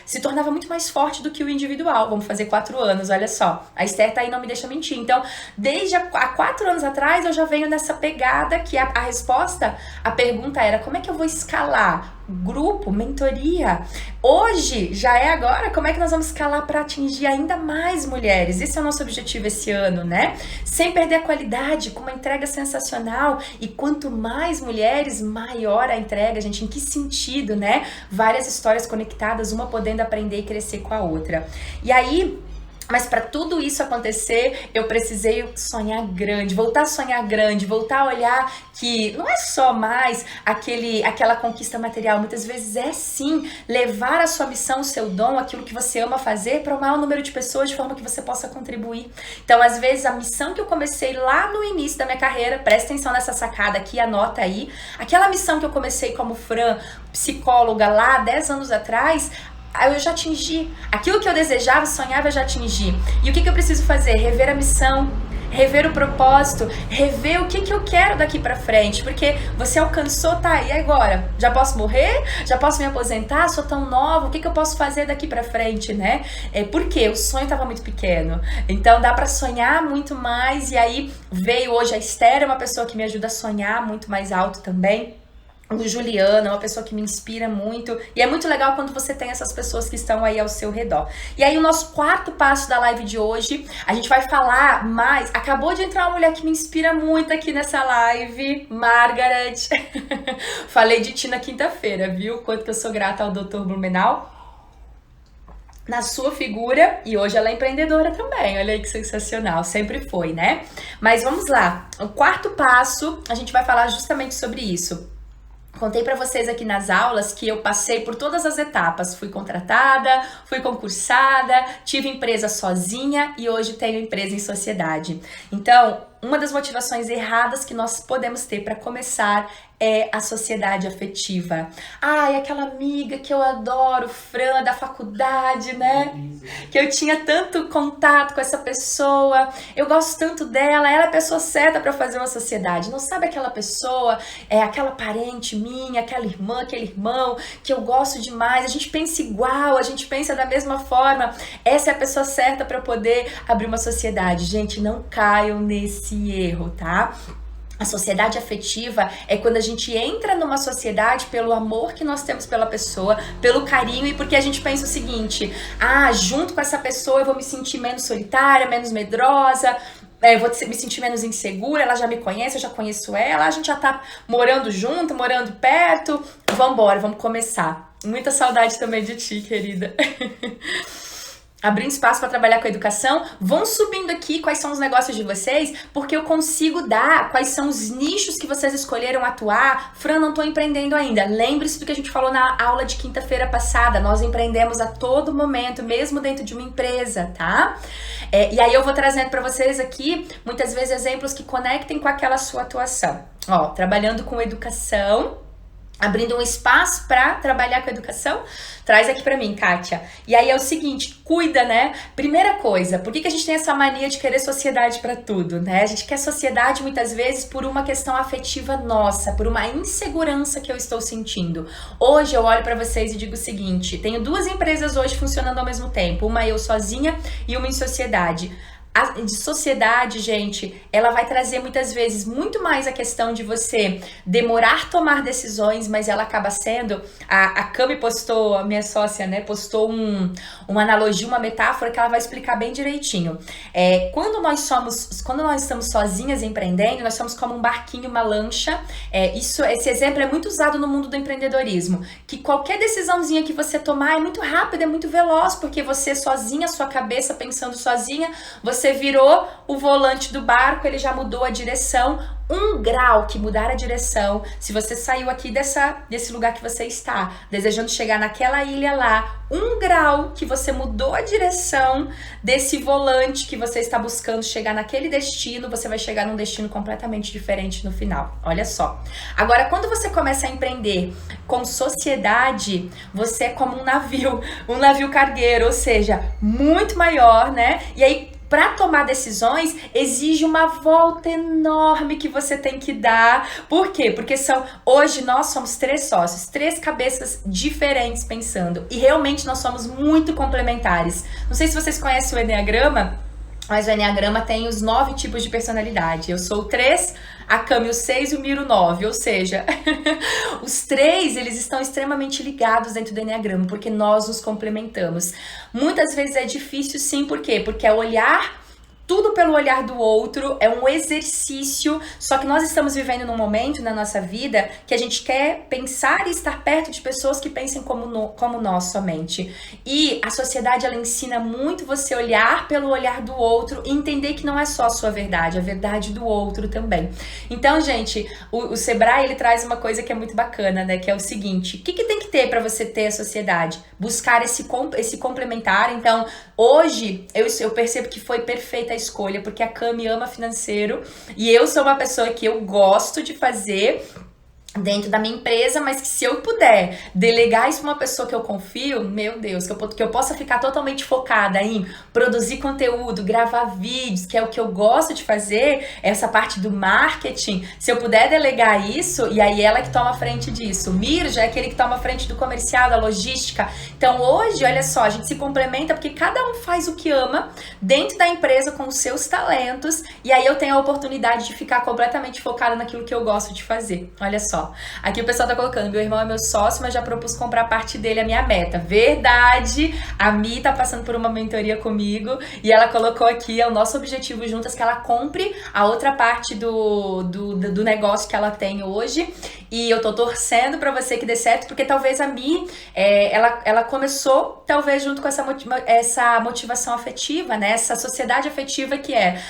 se tornava muito mais forte do que o individual. Vamos fazer 4 anos, olha só. A Esther tá aí, não me deixa mentir. Então, desde há 4 anos atrás, eu já venho nessa pegada que a resposta, a pergunta era, como é que eu vou escalar grupo, mentoria? Hoje, já é agora, como é que nós vamos escalar para atingir ainda mais mulheres? Esse é o nosso objetivo esse ano, né? Sem perder a qualidade, com uma entrega sensacional. E quanto mais mulheres, maior a entrega, gente. Em que sentido, né? Várias histórias conectadas, uma podendo aprender e crescer com a outra. E aí, mas para tudo isso acontecer, eu precisei sonhar grande, voltar a sonhar grande, voltar a olhar que não é só mais aquela conquista material, muitas vezes é sim levar a sua missão, o seu dom, aquilo que você ama fazer para o maior número de pessoas de forma que você possa contribuir. Então, às vezes, a missão que eu comecei lá no início da minha carreira, presta atenção nessa sacada aqui, anota aí, aquela missão que eu comecei como Fran, psicóloga lá 10 anos atrás, eu já atingi. Aquilo que eu desejava, sonhava, eu já atingi. E o que eu preciso fazer? Rever a missão, rever o propósito, rever o que eu quero daqui pra frente. Porque você alcançou, tá, e agora? Já posso morrer? Já posso me aposentar? Sou tão nova, o que eu posso fazer daqui pra frente, né? Porque o sonho tava muito pequeno. Então dá pra sonhar muito mais. E aí veio hoje a Esther, uma pessoa que me ajuda a sonhar muito mais alto também. O Juliano é uma pessoa que me inspira muito. E é muito legal quando você tem essas pessoas que estão aí ao seu redor. E aí o nosso 4º passo da live de hoje, a gente vai falar mais. Acabou de entrar uma mulher que me inspira muito aqui nessa live, Margaret. Falei de ti na quinta-feira, viu? Quanto que eu sou grata ao Dr. Blumenau na sua figura, e hoje ela é empreendedora também, olha aí que sensacional, sempre foi, né? Mas vamos lá, o 4º passo, a gente vai falar justamente sobre isso. Contei para vocês aqui nas aulas que eu passei por todas as etapas, fui contratada, fui concursada, tive empresa sozinha e hoje tenho empresa em sociedade. Então, uma das motivações erradas que nós podemos ter para começar é a sociedade afetiva. Ai, aquela amiga que eu adoro, Fran, da faculdade, né? Que eu tinha tanto contato com essa pessoa, eu gosto tanto dela, ela é a pessoa certa para fazer uma sociedade. Não sabe aquela pessoa, aquela parente minha, aquela irmã, aquele irmão, que eu gosto demais, a gente pensa igual, a gente pensa da mesma forma. Essa é a pessoa certa para poder abrir uma sociedade. Gente, não caiam nesse erro, tá? A sociedade afetiva é quando a gente entra numa sociedade pelo amor que nós temos pela pessoa, pelo carinho e porque a gente pensa o seguinte, junto com essa pessoa eu vou me sentir menos solitária, menos medrosa, eu vou me sentir menos insegura, ela já me conhece, eu já conheço ela, a gente já tá morando junto, morando perto, vambora, vamos começar. Muita saudade também de ti, querida. Abrindo espaço para trabalhar com a educação, vão subindo aqui quais são os negócios de vocês, porque eu consigo dar quais são os nichos que vocês escolheram atuar. Fran, não tô empreendendo ainda. Lembre-se do que a gente falou na aula de quinta-feira passada, nós empreendemos a todo momento, mesmo dentro de uma empresa, tá? E aí eu vou trazendo para vocês aqui, muitas vezes, exemplos que conectem com aquela sua atuação. Ó, trabalhando com educação, abrindo um espaço para trabalhar com a educação, traz aqui para mim, Kátia. E aí é o seguinte, cuida, né? Primeira coisa, por que a gente tem essa mania de querer sociedade para tudo, né? A gente quer sociedade muitas vezes por uma questão afetiva nossa, por uma insegurança que eu estou sentindo. Hoje eu olho para vocês e digo o seguinte, tenho 2 empresas hoje funcionando ao mesmo tempo, uma eu sozinha e uma em sociedade. A de sociedade, gente, ela vai trazer muitas vezes muito mais a questão de você demorar a tomar decisões, mas ela acaba sendo, a Cami postou, a minha sócia, né, postou uma analogia, uma metáfora que ela vai explicar bem direitinho. Quando nós estamos sozinhas empreendendo, nós somos como um barquinho, uma lancha. Esse exemplo é muito usado no mundo do empreendedorismo, que qualquer decisãozinha que você tomar é muito rápida, é muito veloz, porque você sozinha, sua cabeça pensando sozinha, você virou o volante do barco, ele já mudou a direção, um grau que mudar a direção, se você saiu aqui desse lugar que você está, desejando chegar naquela ilha lá, 1 grau que você mudou a direção desse volante que você está buscando chegar naquele destino, você vai chegar num destino completamente diferente no final. Olha só. Agora, quando você começa a empreender com sociedade, você é como um navio cargueiro, ou seja, muito maior, né? E aí, para tomar decisões, exige uma volta enorme que você tem que dar. Por quê? Porque hoje nós somos 3 sócios, 3 cabeças diferentes pensando. E realmente nós somos muito complementares. Não sei se vocês conhecem o Enneagrama, mas o Enneagrama tem os 9 tipos de personalidade. Eu sou o 3, a Cami o 6 e o Miro o 9. Ou seja, os 3, eles estão extremamente ligados dentro do Enneagrama, porque nós nos complementamos. Muitas vezes é difícil, sim. Por quê? Porque é olhar tudo pelo olhar do outro, é um exercício, só que nós estamos vivendo num momento na nossa vida que a gente quer pensar e estar perto de pessoas que pensem como nós somente. E a sociedade, ela ensina muito você olhar pelo olhar do outro e entender que não é só a sua verdade, a verdade do outro também. Então, gente, o Sebrae, ele traz uma coisa que é muito bacana, né, que é o seguinte: o que tem que ter para você ter a sociedade? Buscar esse complementar. Então, hoje, eu percebo que foi perfeita a escolha, porque a Cami ama financeiro e eu sou uma pessoa que eu gosto de fazer dentro da minha empresa, mas que se eu puder delegar isso pra uma pessoa que eu confio, meu Deus, que eu possa ficar totalmente focada em produzir conteúdo, gravar vídeos, que é o que eu gosto de fazer, essa parte do marketing, se eu puder delegar isso, e aí ela que toma a frente disso. O Mir já é aquele que toma a frente do comercial, da logística. Então hoje, olha só, a gente se complementa porque cada um faz o que ama dentro da empresa com os seus talentos, e aí eu tenho a oportunidade de ficar completamente focada naquilo que eu gosto de fazer. Olha só. Aqui o pessoal tá colocando, meu irmão é meu sócio, mas já propus comprar parte dele, a minha meta. Verdade! A Mi tá passando por uma mentoria comigo e ela colocou aqui, é o nosso objetivo juntas, que ela compre a outra parte do negócio que ela tem hoje. E eu tô torcendo pra você que dê certo, porque talvez a Mi, ela começou, talvez junto com essa motivação afetiva, né? Essa sociedade afetiva que é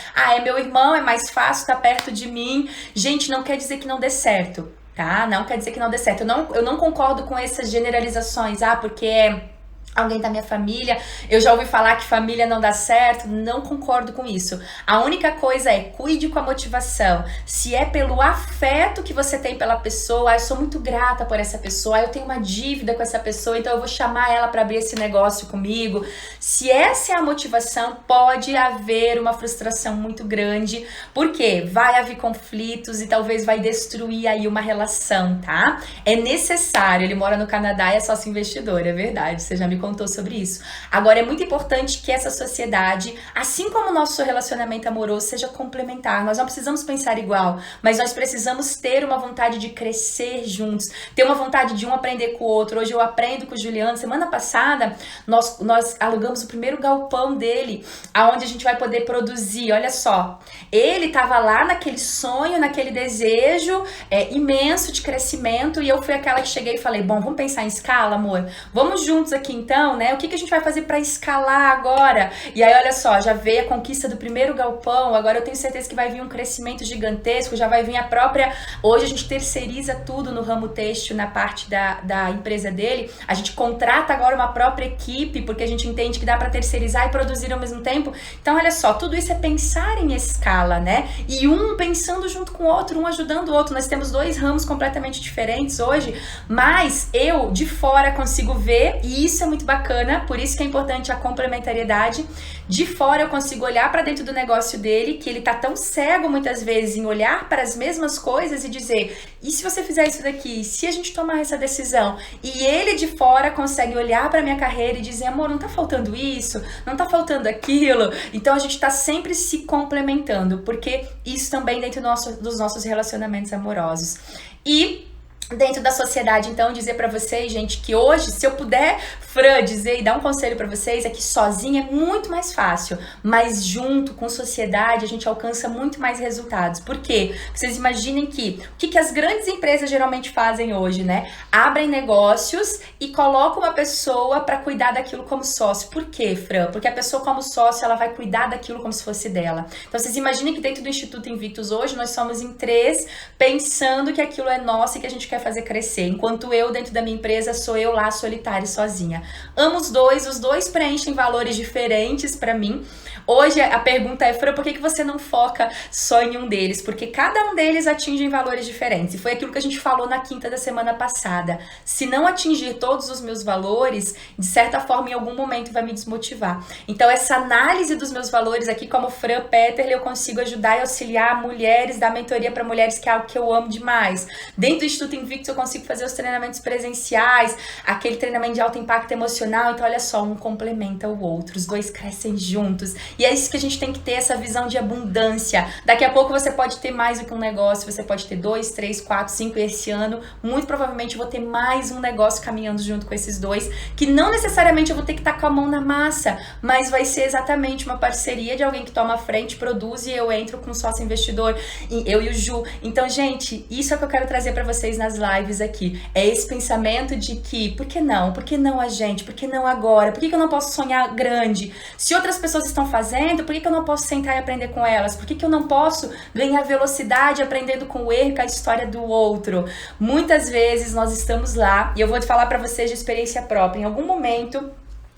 meu irmão, é mais fácil, tá perto de mim. Gente, não quer dizer que não dê certo. Tá? Não quer dizer que não dê certo. Eu não concordo com essas generalizações. Porque é alguém da minha família, eu já ouvi falar que família não dá certo. Não concordo com isso. A única coisa é, cuide com a motivação. Se é pelo afeto que você tem pela pessoa, eu sou muito grata por essa pessoa, eu tenho uma dívida com essa pessoa, então eu vou chamar ela para abrir esse negócio comigo. Se essa é a motivação, pode haver uma frustração muito grande, porque vai haver conflitos e talvez vai destruir aí uma relação, tá? É necessário. Ele mora no Canadá e é sócio investidor, é verdade, você já me contou sobre isso. Agora, é muito importante que essa sociedade, assim como o nosso relacionamento amoroso, seja complementar. Nós não precisamos pensar igual, mas nós precisamos ter uma vontade de crescer juntos, ter uma vontade de um aprender com o outro. Hoje eu aprendo com o Juliano. Semana passada, nós alugamos o primeiro galpão dele, aonde a gente vai poder produzir. Olha só, ele estava lá naquele sonho, naquele desejo imenso de crescimento, e eu fui aquela que cheguei e falei, bom, vamos pensar em escala, amor? Vamos juntos aqui então, né? O que a gente vai fazer para escalar agora? E aí, olha só, já veio a conquista do primeiro galpão, agora eu tenho certeza que vai vir um crescimento gigantesco, já vai vir a própria... Hoje a gente terceiriza tudo no ramo têxtil, na parte da empresa dele. A gente contrata agora uma própria equipe, porque a gente entende que dá para terceirizar e produzir ao mesmo tempo. Então, olha só, tudo isso é pensar em escala, né? E um pensando junto com o outro, um ajudando o outro. Nós temos 2 ramos completamente diferentes hoje, mas eu, de fora, consigo ver, e isso é muito bacana, por isso que é importante a complementariedade. De fora eu consigo olhar para dentro do negócio dele, que ele tá tão cego muitas vezes em olhar para as mesmas coisas e dizer, e se você fizer isso daqui? Se a gente tomar essa decisão? E ele de fora consegue olhar para minha carreira e dizer, amor, não tá faltando isso? Não tá faltando aquilo? Então a gente tá sempre se complementando, porque isso também dentro dos nossos relacionamentos amorosos. E dentro da sociedade, então, dizer pra vocês, gente, que hoje, se eu puder, Fran, dizer e dar um conselho pra vocês, é que sozinha é muito mais fácil, mas junto com sociedade a gente alcança muito mais resultados. Por quê? Vocês imaginem que o que as grandes empresas geralmente fazem hoje, né? Abrem negócios e colocam uma pessoa pra cuidar daquilo como sócio. Por quê, Fran? Porque a pessoa como sócio, ela vai cuidar daquilo como se fosse dela. Então, vocês imaginem que dentro do Instituto Invictus hoje, nós somos em 3, pensando que aquilo é nosso e que a gente quer fazer crescer, enquanto eu dentro da minha empresa sou eu lá solitária e sozinha. Amo os dois preenchem valores diferentes pra mim. Hoje a pergunta é, Fran, por que você não foca só em um deles? Porque cada um deles atinge valores diferentes. E foi aquilo que a gente falou na quinta da semana passada. Se não atingir todos os meus valores, de certa forma, em algum momento vai me desmotivar. Então, essa análise dos meus valores aqui, como Fran Peterle, eu consigo ajudar e auxiliar mulheres, dar mentoria para mulheres, que é algo que eu amo demais. Dentro do Instituto Invictus, eu consigo fazer os treinamentos presenciais, aquele treinamento de alto impacto emocional. Então, olha só, um complementa o outro, os dois crescem juntos. E é isso que a gente tem que ter, essa visão de abundância. Daqui a pouco você pode ter mais do que um negócio, você pode ter 2, 3, 4, 5, e esse ano, muito provavelmente, eu vou ter mais um negócio caminhando junto com esses dois, que não necessariamente eu vou ter que estar com a mão na massa, mas vai ser exatamente uma parceria de alguém que toma a frente, produz, e eu entro com sócio investidor, eu e o Ju. Então, gente, isso é o que eu quero trazer pra vocês nas lives aqui. É esse pensamento de que, por que não? Por que não a gente? Por que não agora? Por que eu não posso sonhar grande? Se outras pessoas estão fazendo, por que eu não posso sentar e aprender com elas? Por que eu não posso ganhar velocidade aprendendo com o erro e com a história do outro? Muitas vezes nós estamos lá, e eu vou falar pra vocês de experiência própria. Em algum momento,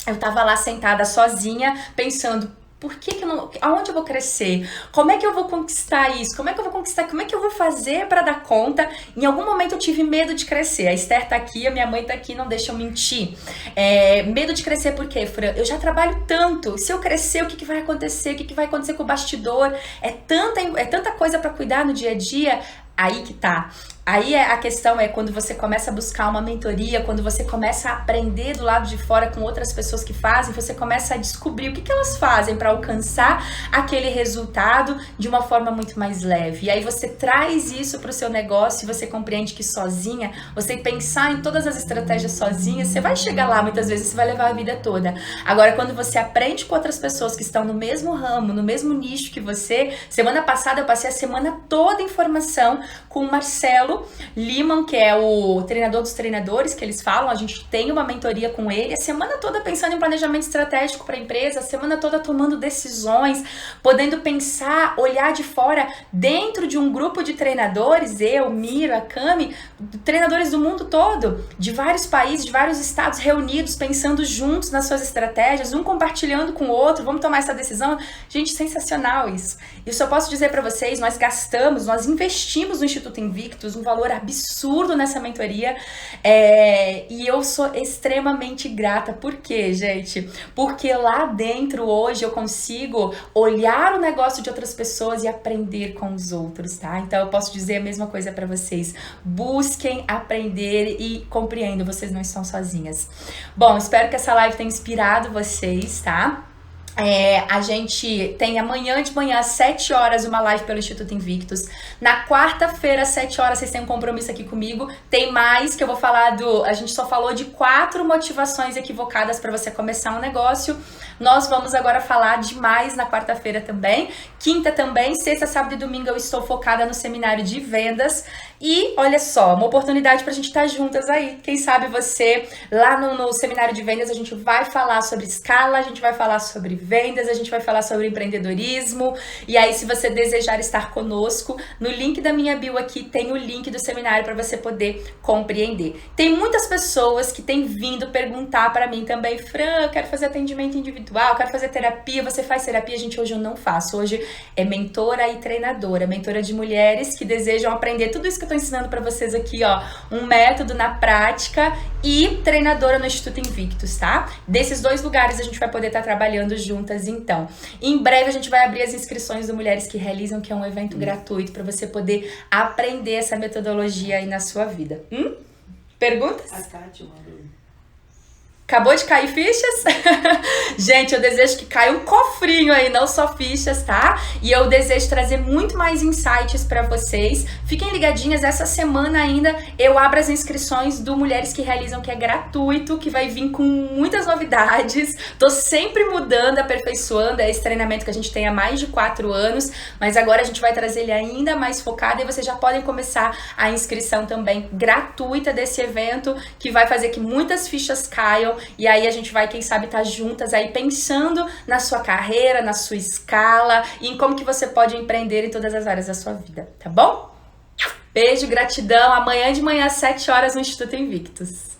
eu tava lá sentada sozinha, pensando, por que eu não... Aonde eu vou crescer? Como é que eu vou conquistar isso? Como é que eu vou conquistar? Como é que eu vou fazer para dar conta? Em algum momento eu tive medo de crescer. A Esther tá aqui, a minha mãe tá aqui, não deixa eu mentir. Medo de crescer por quê, Fran? Eu já trabalho tanto. Se eu crescer, o que vai acontecer? O que vai acontecer com o bastidor? É tanta coisa para cuidar no dia a dia. Aí que tá. Aí a questão é quando você começa a buscar uma mentoria, quando você começa a aprender do lado de fora com outras pessoas que fazem, você começa a descobrir o que elas fazem para alcançar aquele resultado de uma forma muito mais leve. E aí você traz isso para o seu negócio e você compreende que sozinha, você pensar em todas as estratégias sozinha, você vai chegar lá muitas vezes, você vai levar a vida toda. Agora, quando você aprende com outras pessoas que estão no mesmo ramo, no mesmo nicho que você, semana passada eu passei a semana toda em formação com o Marcelo Liman, que é o treinador dos treinadores, que eles falam, a gente tem uma mentoria com ele, a semana toda pensando em planejamento estratégico para a empresa, a semana toda tomando decisões, podendo pensar, olhar de fora, dentro de um grupo de treinadores, eu, Miro, a Cami, treinadores do mundo todo, de vários países, de vários estados reunidos, pensando juntos nas suas estratégias, um compartilhando com o outro, vamos tomar essa decisão. Gente, sensacional isso. Eu só posso dizer para vocês, nós investimos no Instituto Invictus um valor absurdo nessa mentoria, e eu sou extremamente grata. Por quê, gente? Porque lá dentro hoje eu consigo olhar o negócio de outras pessoas e aprender com os outros, tá? Então eu posso dizer a mesma coisa para vocês. Busquem aprender e compreendam, vocês não estão sozinhas. Bom, espero que essa live tenha inspirado vocês, tá? A gente tem amanhã de manhã às 7 horas uma live pelo Instituto Invictus. Na quarta-feira às 7 horas vocês têm um compromisso aqui comigo. Tem mais que eu vou falar a gente só falou de 4 motivações equivocadas para você começar um negócio. Nós vamos agora falar de mais na quarta-feira também. Quinta também, sexta, sábado e domingo eu estou focada no seminário de vendas. E olha só, uma oportunidade pra gente estar juntas aí. Quem sabe você, lá no seminário de vendas, a gente vai falar sobre escala, a gente vai falar sobre vendas, a gente vai falar sobre empreendedorismo. E aí, se você desejar estar conosco, no link da minha bio aqui tem o link do seminário para você poder compreender. Tem muitas pessoas que têm vindo perguntar para mim também, Fran, eu quero fazer atendimento individual, eu quero fazer terapia, você faz terapia? Gente, hoje eu não faço. Hoje é mentora e treinadora, mentora de mulheres que desejam aprender tudo isso que eu tô ensinando para vocês aqui, ó, um método na prática, e treinadora no Instituto Invictus, tá? Desses 2 lugares a gente vai poder estar trabalhando juntas, então. Em breve a gente vai abrir as inscrições do Mulheres que Realizam, que é um evento gratuito para você poder aprender essa metodologia aí na sua vida. Perguntas? A Kátia mandou. Acabou de cair fichas? Gente, eu desejo que caia um cofrinho aí, não só fichas, tá? E eu desejo trazer muito mais insights para vocês. Fiquem ligadinhas, essa semana ainda eu abro as inscrições do Mulheres que Realizam, que é gratuito, que vai vir com muitas novidades. Tô sempre mudando, aperfeiçoando, é esse treinamento que a gente tem há mais de 4 anos, mas agora a gente vai trazer ele ainda mais focado e vocês já podem começar a inscrição também gratuita desse evento, que vai fazer que muitas fichas caiam. E aí a gente vai, quem sabe, estar juntas aí pensando na sua carreira, na sua escala e em como que você pode empreender em todas as áreas da sua vida, tá bom? Beijo, gratidão. Amanhã de manhã às 7 horas no Instituto Invictus.